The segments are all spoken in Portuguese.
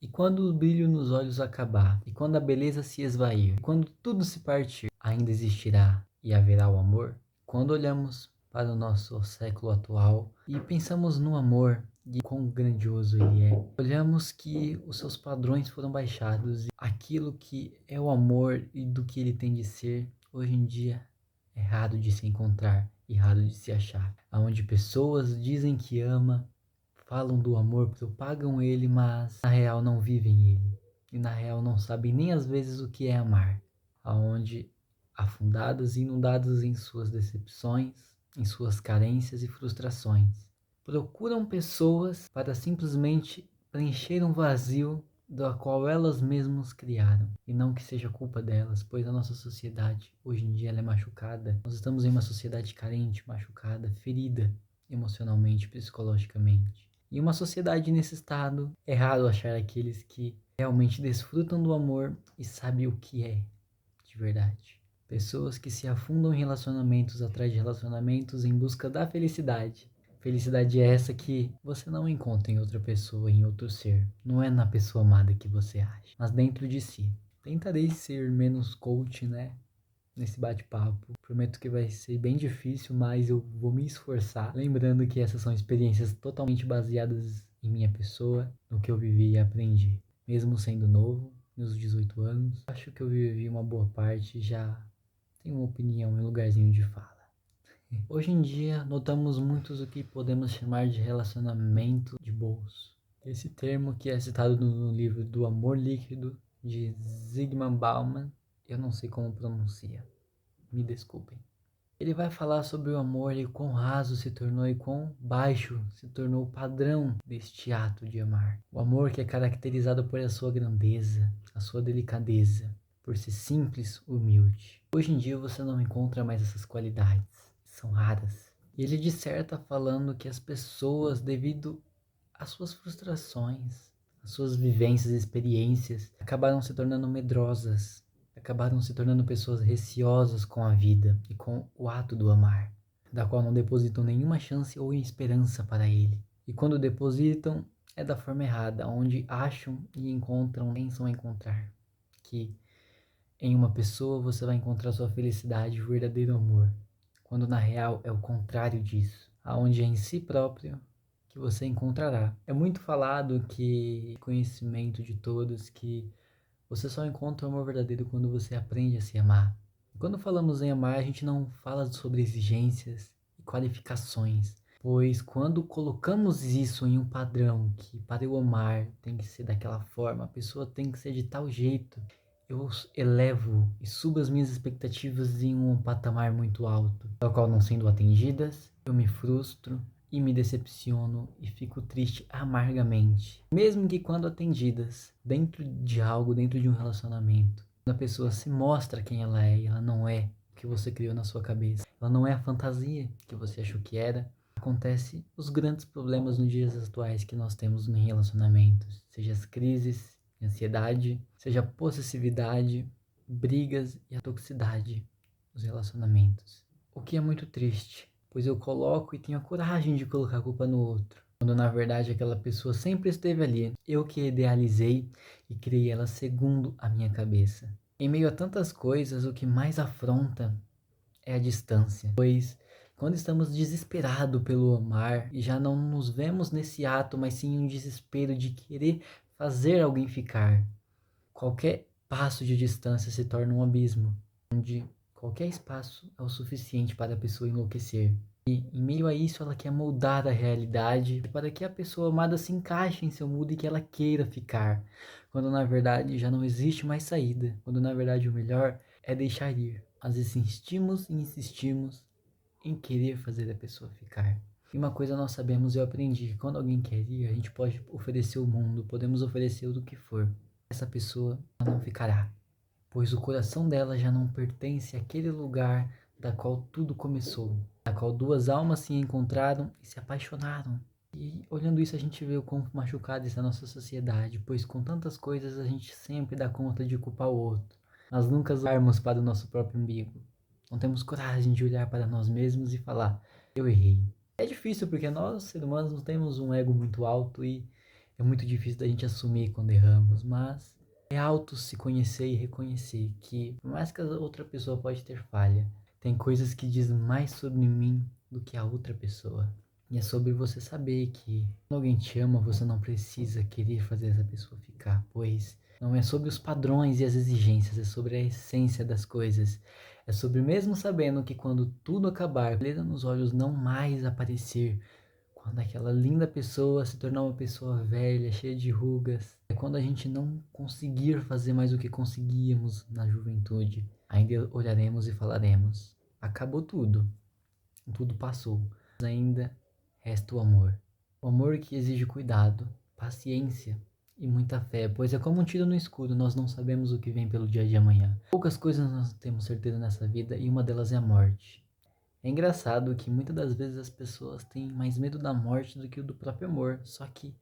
E quando o brilho nos olhos acabar, e quando a beleza se esvair, e quando tudo se partir, ainda existirá e haverá o amor? Quando olhamos para o nosso século atual e pensamos no amor e quão grandioso ele é, olhamos que os seus padrões foram baixados e aquilo que é o amor e do que ele tem de ser, hoje em dia é raro de se encontrar e raro de se achar. Onde pessoas dizem que ama, falam do amor, propagam ele, mas na real não vivem ele. E na real não sabem nem às vezes o que é amar. Aonde afundadas e inundadas em suas decepções, em suas carências e frustrações, procuram pessoas para simplesmente preencher um vazio do qual elas mesmas criaram, e não que seja culpa delas, pois a nossa sociedade hoje em dia ela é machucada. Nós estamos em uma sociedade carente, machucada, ferida emocionalmente, psicologicamente. Em uma sociedade nesse estado, é raro achar aqueles que realmente desfrutam do amor e sabem o que é de verdade. Pessoas que se afundam em relacionamentos atrás de relacionamentos em busca da felicidade. Felicidade é essa que você não encontra em outra pessoa, em outro ser. Não é na pessoa amada que você acha, mas dentro de si. Tentarei ser menos coach, né? Nesse bate-papo. Prometo que vai ser bem difícil, mas eu vou me esforçar. Lembrando que essas são experiências totalmente baseadas em minha pessoa, no que eu vivi e aprendi. Mesmo sendo novo, meus 18 anos, acho que eu vivi uma boa parte e já tenho uma opinião em lugarzinho de fala. Hoje em dia, notamos muitos o que podemos chamar de relacionamento de bolso. Esse termo que é citado no livro do Amor Líquido, de Zygmunt Bauman, eu não sei como pronuncia, me desculpem. Ele vai falar sobre o amor e quão raso se tornou e quão baixo se tornou o padrão deste ato de amar. O amor que é caracterizado por a sua grandeza, a sua delicadeza, por ser simples, humilde. Hoje em dia você não encontra mais essas qualidades, são raras. E ele disserta falando que as pessoas, devido às suas frustrações, às suas vivências e experiências, acabaram se tornando medrosas, acabaram se tornando pessoas receosas com a vida e com o ato do amar, da qual não depositam nenhuma chance ou esperança para ele. E quando depositam, é da forma errada, onde acham e encontram, pensam encontrar. Que em uma pessoa você vai encontrar sua felicidade e o verdadeiro amor, quando na real é o contrário disso, aonde é em si próprio que você encontrará. É muito falado que conhecimento de todos que você só encontra o amor verdadeiro quando você aprende a se amar. Quando falamos em amar, a gente não fala sobre exigências e qualificações, pois quando colocamos isso em um padrão que para eu amar tem que ser daquela forma, a pessoa tem que ser de tal jeito, eu elevo e subo as minhas expectativas em um patamar muito alto, ao qual não sendo atendidas, eu me frustro e me decepciono e fico triste amargamente. Mesmo que quando atendidas, dentro de algo, dentro de um relacionamento, quando a pessoa se mostra quem ela é e ela não é o que você criou na sua cabeça, ela não é a fantasia que você achou que era, acontece os grandes problemas nos dias atuais que nós temos em relacionamentos, seja as crises, ansiedade, seja a possessividade, brigas e a toxicidade dos relacionamentos. O que é muito triste, pois eu coloco e tenho a coragem de colocar a culpa no outro, quando na verdade aquela pessoa sempre esteve ali. Eu que idealizei e criei ela segundo a minha cabeça. Em meio a tantas coisas, o que mais afronta é a distância, pois quando estamos desesperados pelo amar e já não nos vemos nesse ato, mas sim um desespero de querer fazer alguém ficar, qualquer passo de distância se torna um abismo, onde qualquer espaço é o suficiente para a pessoa enlouquecer. E em meio a isso ela quer moldar a realidade para que a pessoa amada se encaixe em seu mundo e que ela queira ficar, quando na verdade já não existe mais saída, quando na verdade o melhor é deixar ir. Mas insistimos e insistimos em querer fazer a pessoa ficar. E uma coisa nós sabemos e eu aprendi, que quando alguém quer ir, a gente pode oferecer o mundo, podemos oferecer o que for. Essa pessoa não ficará, pois o coração dela já não pertence àquele lugar da qual tudo começou, da qual duas almas se encontraram e se apaixonaram. E olhando isso a gente vê o quão machucada está a nossa sociedade, pois com tantas coisas a gente sempre dá conta de culpar o outro, mas nunca olharmos para o nosso próprio umbigo. Não temos coragem de olhar para nós mesmos e falar, eu errei. É difícil porque nós, seres humanos, temos um ego muito alto e É muito difícil da gente assumir quando erramos, mas é auto se conhecer e reconhecer que, por mais que a outra pessoa pode ter falha, tem coisas que diz mais sobre mim do que a outra pessoa. E é sobre você saber que quando alguém te ama, você não precisa querer fazer essa pessoa ficar, pois não é sobre os padrões e as exigências, é sobre a essência das coisas. É sobre mesmo sabendo que quando tudo acabar, beleza nos olhos não mais aparecer, quando aquela linda pessoa se tornar uma pessoa velha, cheia de rugas, é quando a gente não conseguir fazer mais o que conseguíamos na juventude. Ainda olharemos e falaremos: acabou tudo, tudo passou, mas ainda resta o amor. O amor que exige cuidado, paciência e muita fé, pois é como um tiro no escuro, nós não sabemos o que vem pelo dia de amanhã. Poucas coisas nós temos certeza nessa vida e uma delas é a morte. É engraçado que muitas das vezes as pessoas têm mais medo da morte do que do próprio amor. Só que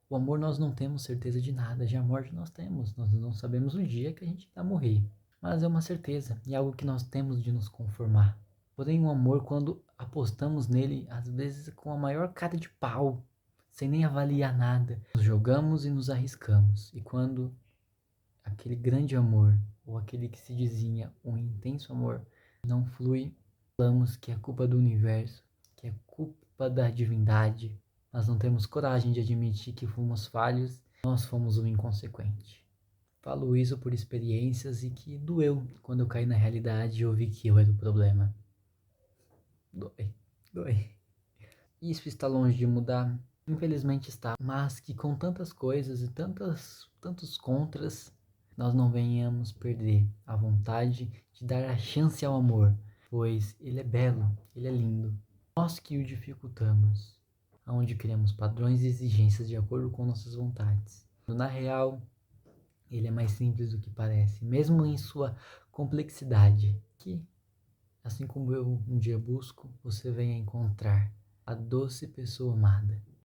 o amor nós não temos certeza de nada, já a morte nós temos. Nós não sabemos o dia que a gente vai morrer. Mas é uma certeza e algo que nós temos de nos conformar. Porém, o amor, quando apostamos nele, às vezes com a maior cara de pau, sem nem avaliar nada, nos jogamos e nos arriscamos. E quando aquele grande amor, ou aquele que se dizia um intenso amor, não flui, falamos que é culpa do universo, que é culpa da divindade, mas não temos coragem de admitir que fomos falhos, nós fomos o inconsequente. Falo isso por experiências e que doeu quando eu caí na realidade e ouvi que eu era o problema. Dói, dói. Isso está longe de mudar? Infelizmente está, mas que com tantas coisas e tantos contras, nós não venhamos perder a vontade de dar a chance ao amor, pois ele é belo, ele é lindo. Nós que o dificultamos, aonde criamos padrões e exigências de acordo com nossas vontades. Na real, ele é mais simples do que parece, mesmo em sua complexidade, que, assim como eu um dia busco, você venha encontrar a doce pessoa amada.